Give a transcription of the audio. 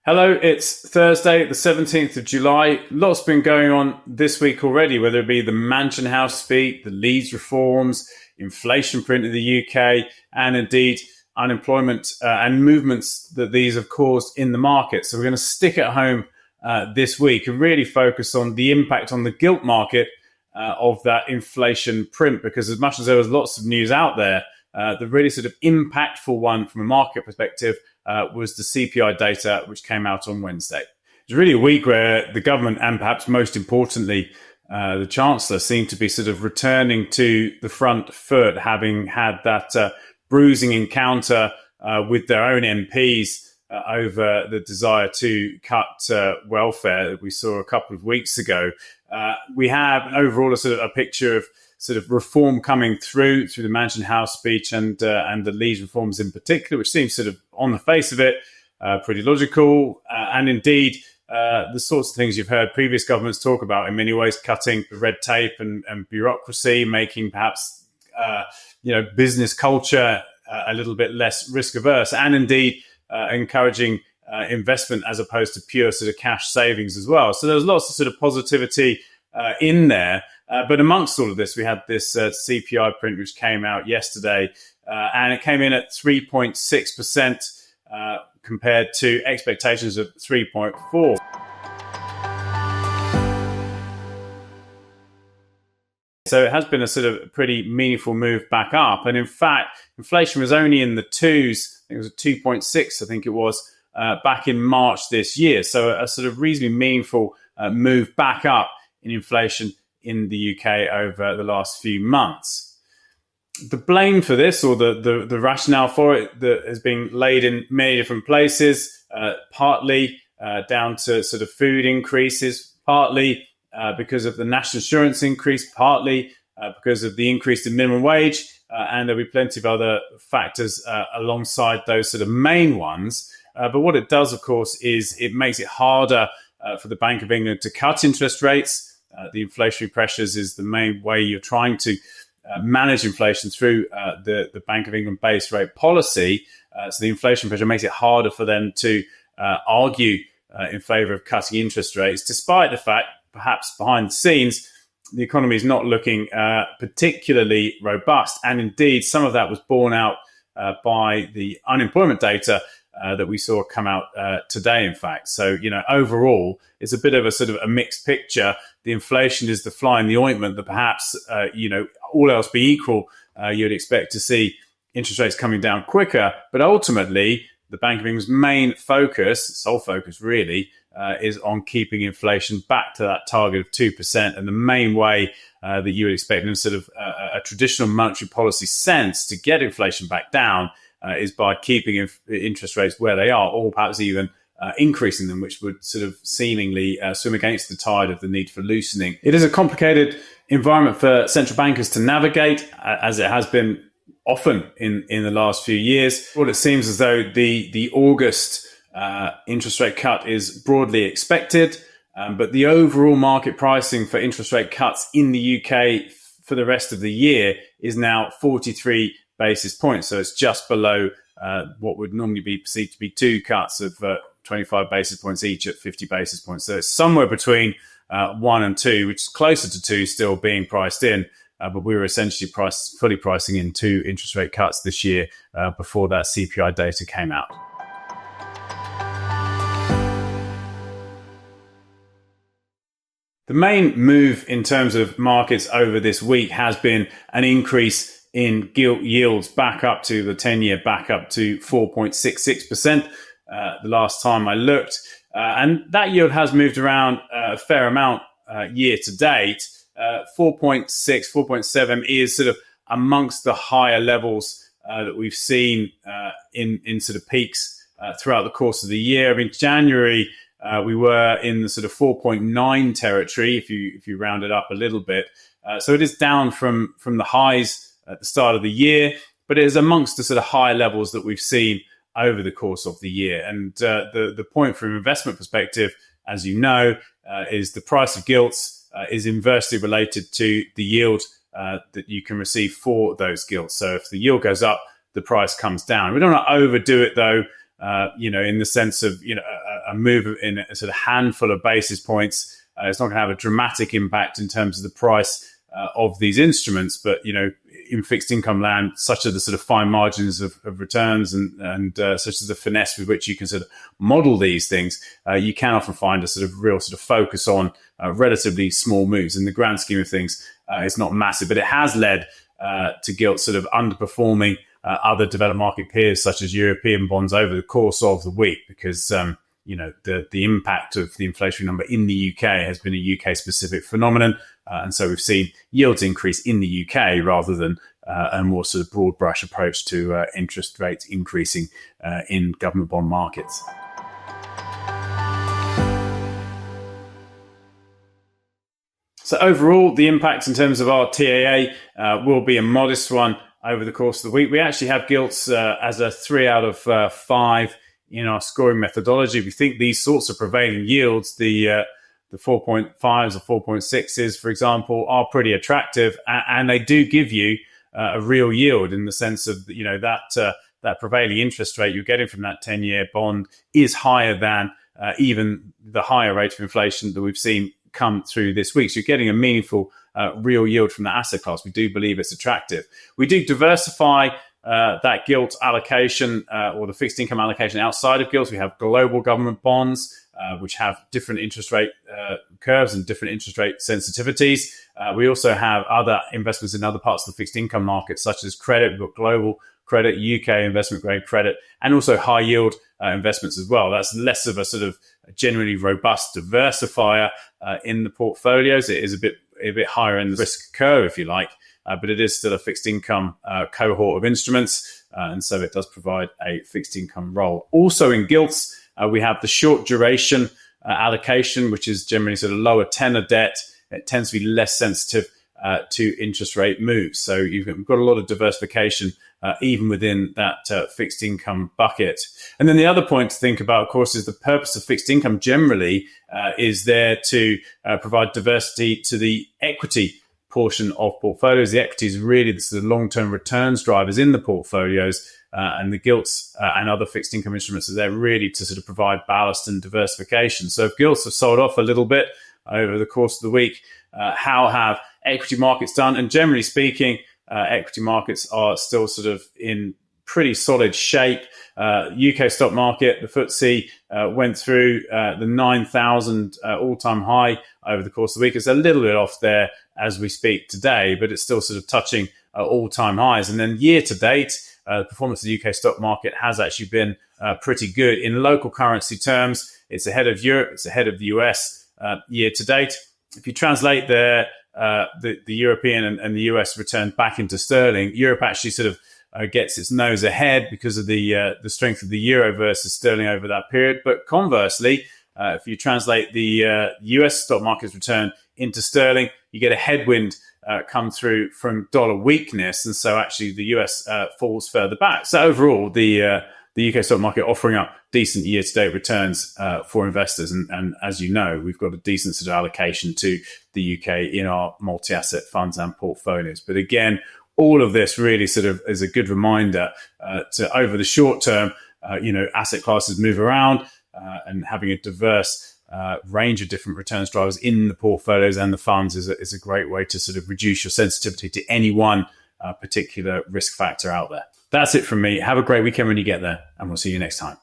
Hello, it's Thursday, the 17th of July. Lots been going on this week already, whether it be the Mansion House speak, the Leeds reforms, inflation print in the UK, and indeed unemployment and movements that these have caused in the market. So we're going to stick at home this week and really focus on the impact on the gilt market of that inflation print, because as much as there was lots of news out there, the really sort of impactful one from a market perspective was the CPI data, which came out on Wednesday. It was really a week where the government and perhaps most importantly, the Chancellor seemed to be sort of returning to the front foot, having had that bruising encounter with their own MPs over the desire to cut welfare that we saw a couple of weeks ago. We have overall a sort of a picture of sort of reform coming through the Mansion House speech and the Leeds reforms in particular, which seems sort of on the face of it pretty logical, and indeed the sorts of things you've heard previous governments talk about in many ways, cutting red tape and bureaucracy, making perhaps business culture a little bit less risk averse, and indeed encouraging investment as opposed to pure sort of cash savings as well. So there's lots of sort of positivity in there. But amongst all of this, we had this CPI print, which came out yesterday, and it came in at 3.6% compared to expectations of 3.4%. So it has been a sort of pretty meaningful move back up. And in fact, inflation was only in the twos. I think it was a 2.6, I think it was, back in March this year. So a sort of reasonably meaningful move back up in inflation in the UK over the last few months. The blame for this, or the rationale for it, that has been laid in many different places, partly down to sort of food increases, partly because of the national insurance increase, partly because of the increase in minimum wage, and there'll be plenty of other factors alongside those sort of main ones. But what it does, of course, is it makes it harder for the Bank of England to cut interest rates. The inflationary pressures is the main way you're trying to manage inflation through the Bank of England base rate policy. So the inflation pressure makes it harder for them to argue in favour of cutting interest rates, despite the fact, perhaps behind the scenes, the economy is not looking particularly robust. And indeed, some of that was borne out by the unemployment data that we saw come out today, in fact. So, overall, it's a bit of a sort of a mixed picture. The inflation is the fly in the ointment that perhaps, all else be equal, you'd expect to see interest rates coming down quicker. But ultimately, the Bank of England's main focus, sole focus really, is on keeping inflation back to that target of 2%. And the main way that you would expect in sort of a traditional monetary policy sense to get inflation back down is by keeping interest rates where they are, or perhaps even increasing them, which would sort of seemingly swim against the tide of the need for loosening. It is a complicated environment for central bankers to navigate, as it has been often in the last few years. Well, it seems as though the August interest rate cut is broadly expected, but the overall market pricing for interest rate cuts in the UK for the rest of the year is now 43 basis points. So it's just below what would normally be perceived to be two cuts of 25 basis points each at 50 basis points. So it's somewhere between 1 and 2, which is closer to 2 still being priced in. But we were essentially fully pricing in 2 interest rate cuts this year before that CPI data came out. The main move in terms of markets over this week has been an increase in gilt yields back up to the 10-year, back up to 4.66% the last time I looked. And that yield has moved around a fair amount year to date. 4.6, 4.7 is sort of amongst the higher levels that we've seen in sort of peaks throughout the course of the year. I mean, January, we were in the sort of 4.9 territory, if you round it up a little bit. So it is down from the highs at the start of the year, but it is amongst the sort of higher levels that we've seen over the course of the year. And the point from an investment perspective, as you know, is the price of gilts is inversely related to the yield that you can receive for those gilts. So if the yield goes up, the price comes down. We don't want to overdo it, though, in the sense of a move in a sort of handful of basis points. It's not going to have a dramatic impact in terms of the price of these instruments, but in fixed income land, such are the sort of fine margins of returns and such as the finesse with which you can sort of model these things, you can often find a sort of real sort of focus on relatively small moves. In the grand scheme of things, it's not massive, but it has led to gilts sort of underperforming other developed market peers such as European bonds over the course of the week, because the impact of the inflationary number in the UK has been a UK specific phenomenon. And so we've seen yields increase in the UK rather than a more sort of broad brush approach to interest rates increasing in government bond markets. So overall, the impact in terms of our TAA will be a modest one over the course of the week. We actually have gilts as a 3 out of 5 in our scoring methodology. We think these sorts of prevailing yields, the 4.5s or 4.6s, for example, are pretty attractive, and they do give you a real yield in the sense of that prevailing interest rate you're getting from that 10-year bond is higher than even the higher rate of inflation that we've seen come through this week. So you're getting a meaningful real yield from the asset class. We do believe it's attractive. We do diversify that gilt allocation or the fixed income allocation outside of gilts. We have global government bonds, which have different interest rate curves and different interest rate sensitivities. We also have other investments in other parts of the fixed income market, such as credit. We've got global credit, UK investment grade credit, and also high yield investments as well. That's less of a sort of generally robust diversifier in the portfolios. It is a bit higher in the risk curve, if you like, but it is still a fixed income cohort of instruments, and so it does provide a fixed income role. Also in gilts, we have the short duration allocation, which is generally sort of lower tenor debt. It tends to be less sensitive to interest rate moves. So we've got a lot of diversification even within that fixed income bucket. And then the other point to think about, of course, is the purpose of fixed income generally is there to provide diversity to the equity portion of portfolios. The equity is really the sort of long-term returns drivers in the portfolios, and the gilts and other fixed income instruments are there really to sort of provide ballast and diversification. So if gilts have sold off a little bit over the course of the week, how have equity markets done? And generally speaking, equity markets are still sort of in pretty solid shape. UK stock market, the FTSE, went through the 9,000 all-time high over the course of the week. It's a little bit off there as we speak today, but it's still sort of touching all-time highs. And then year to date, the performance of the UK stock market has actually been pretty good. In local currency terms, it's ahead of Europe, it's ahead of the US year to date. If you translate the European and the US return back into sterling, Europe actually sort of gets its nose ahead because of the strength of the euro versus sterling over that period. But conversely, if you translate the US stock market's return into sterling, you get a headwind come through from dollar weakness, and so actually the US falls further back. So overall, the UK stock market offering up decent year-to-date returns for investors, and as you know, we've got a decent sort of allocation to the UK in our multi-asset funds and portfolios. But again, all of this really sort of is a good reminder to over the short term, asset classes move around, and having a diverse range of different returns drivers in the portfolios and the funds is a great way to sort of reduce your sensitivity to any one particular risk factor out there. That's it from me. Have a great weekend when you get there, and we'll see you next time.